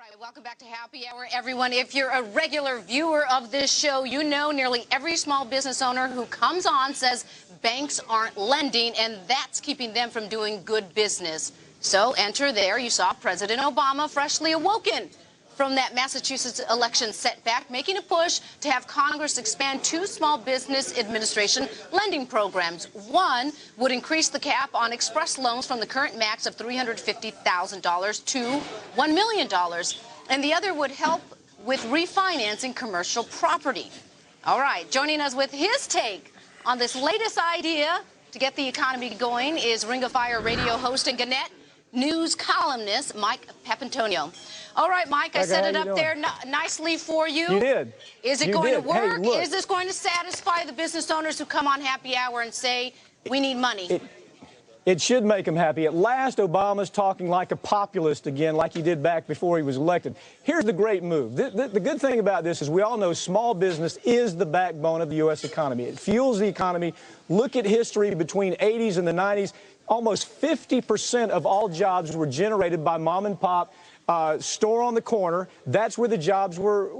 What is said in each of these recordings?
right, welcome back to Happy Hour, everyone. If you're a regular viewer of this show, you know nearly every small business owner who comes on says banks aren't lending, and that's keeping them from doing good business. So enter there, you saw President Obama freshly awoken from that Massachusetts election setback, making a push to have Congress expand two Small Business Administration lending programs. One would increase the cap on express loans from the current max of $350,000 to $1 million. And the other would help with refinancing commercial property. All right, joining us with his take on this latest idea to get the economy going is Ring of Fire radio host and Gannett News columnist Mike Papantonio. All right, Mike, I set it up there nicely for you. You did. Is it going to work? Hey, is this going to satisfy the business owners who come on Happy Hour and say, we need money? It should make them happy. At last, Obama's talking like a populist again, like he did back before he was elected. Here's the great move. The good thing about this is we all know small business is the backbone of the U.S. economy. It fuels the economy. Look at history between 80s and the 90s. Almost 50% of all jobs were generated by mom and pop store on the corner. That's where the jobs were,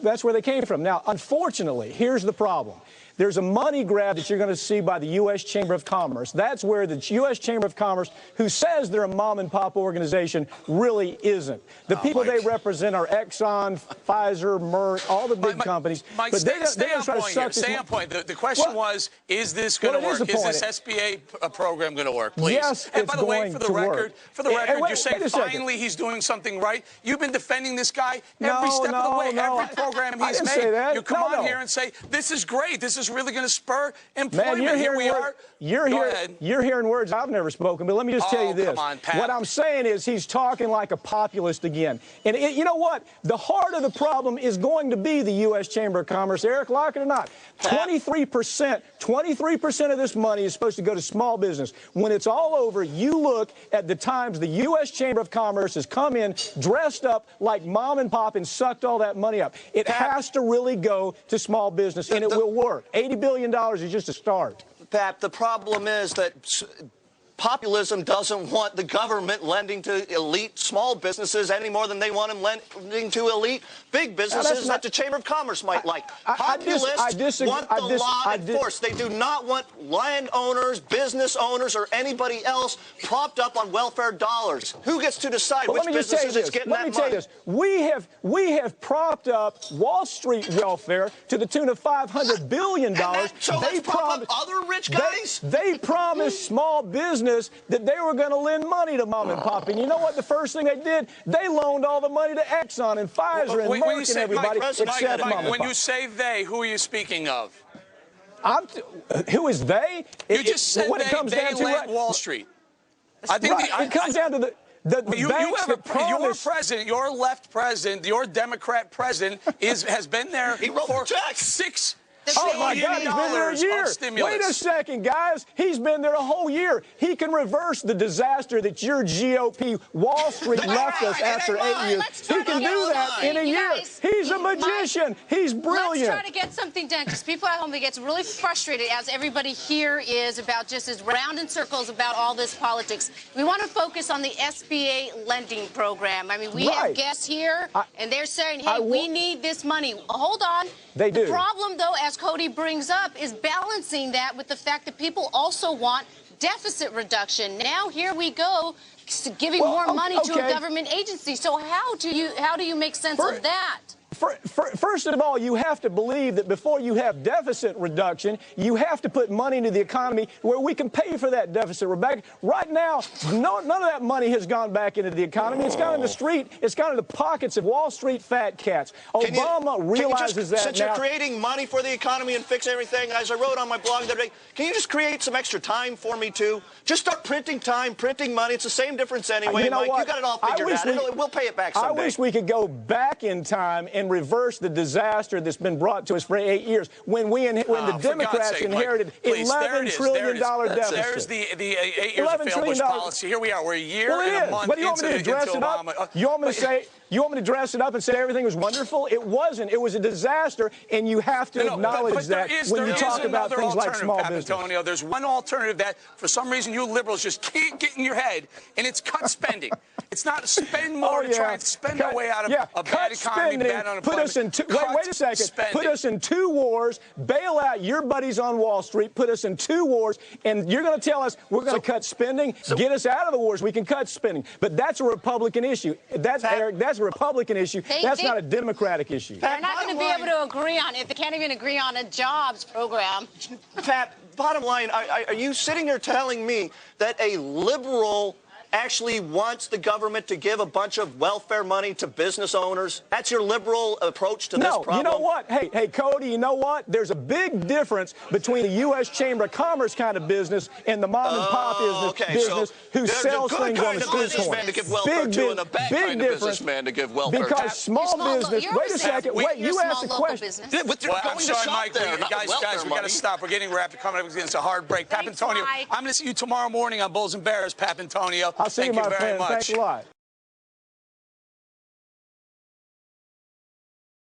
that's where they came from. Now, unfortunately, here's the problem. There's a money grab that you're going to see by the U.S. Chamber of Commerce. That's where the U.S. Chamber of Commerce, who says they're a mom-and-pop organization, really isn't. The people they represent are Exxon, Pfizer, Merck, all the big companies. Mike, but stay on point here. Stay on point. The question was, is this going to work? Is this SBA program going to work? Please. Yes, and by the way, for the record, you're saying finally he's doing something right. You've been defending this guy every step of the way. Every program he's made, you come on here and say, this is great. This is really going to spur employment. Man, here we are. You're hearing words I've never spoken, but let me just tell you this. Come on, Pat. What I'm saying is he's talking like a populist again. And you know what? The heart of the problem is going to be the U.S. Chamber of Commerce. Eric, like it or not, 23% of this money is supposed to go to small business. When it's all over, you look at the times the U.S. Chamber of Commerce has come in dressed up like mom and pop and sucked all that money up. It has to really go to small business, and it will work. $80 billion is just a start. Pat, the problem is that populism doesn't want the government lending to elite small businesses any more than they want them lending to elite big businesses that the Chamber of Commerce might like. Populists want the law enforced. They do not want landowners, business owners, or anybody else propped up on welfare dollars. Who gets to decide which businesses is getting that money? Let me tell you this. We have propped up Wall Street welfare to the tune of $500 billion. So let's prop up other rich guys? They promised small business that they were going to lend money to mom and pop. And you know what? The first thing they did, they loaned all the money to Exxon and Pfizer and Merck and everybody except mom and pop. When you say they, who are you speaking of? Who is they? You just said they lent Wall Street. I think it comes down to the your president, your left president, your Democrat president has been there for 6 Oh, my God, he's been there a year. Wait a second, guys. He's been there a whole year. He can reverse the disaster that your GOP Wall Street left us after 8 years. He can do that in a year. He's a magician. He's brilliant. Let's try to get something done, because people at home get really frustrated, as everybody here is, about just as round in circles about all this politics. We want to focus on the SBA lending program. I mean, we have guests here, and they're saying, hey, we need this money. Hold on. They do. The problem, though, as Cody brings up, is balancing that with the fact that people also want deficit reduction. Now here we go, giving more money to a government agency. So how do you make sense of that? First of all, you have to believe that before you have deficit reduction, you have to put money into the economy where we can pay for that deficit. Right now, none of that money has gone back into the economy. It's gone in the street. It's gone in the pockets of Wall Street fat cats. Obama realizes that since you're creating money for the economy and fix everything, as I wrote on my blog the other day, can you just create some extra time for me, too? Just start printing time, printing money. It's the same difference anyway, Mike. You got it all figured out. We'll pay it back someday. I wish we could go back in time and reverse the disaster that's been brought to us for 8 years. When the Democrats inherited $11 trillion deficit. There's the 8 years of failed Bush policy. Here we are. We're a year and a month into Obama. You want me to say? You want me to dress it up and say everything was wonderful? It wasn't. It was a disaster, and you have to acknowledge that when you talk about things like small business. Antonio, there's one alternative that, for some reason, you liberals just can't get in your head, and it's cut spending. It's not spend more to try and spend our way out of a bad economy, bad unemployment. Put us in wait a second. Spending. Put us in 2 wars, bail out your buddies on Wall Street, put us in 2 wars, and you're going to tell us we're going to cut spending? Get us out of the wars. We can cut spending. But that's a Republican issue. That's a Republican issue. That's not a Democratic issue. They're not going to be able to agree on it. They can't even agree on a jobs program. Pat, bottom line, are you sitting here telling me that a liberal actually wants the government to give a bunch of welfare money to business owners? That's your liberal approach to this problem? No, you know what? Hey, Cody, you know what? There's a big difference between the U.S. Chamber of Commerce kind of business and the mom-and-pop business who sells things on the street corner. To give welfare to and a bad kind of businessman to give welfare to. Because small business, wait a second, you asked a question. I'm sorry, Mike, guys, we got to stop. We're getting wrapped. Coming up against a hard break. Pap Antonio, I'm going to see you tomorrow morning on Bulls and Bears, Pap Antonio. I'll see you, my friend. Thanks a lot.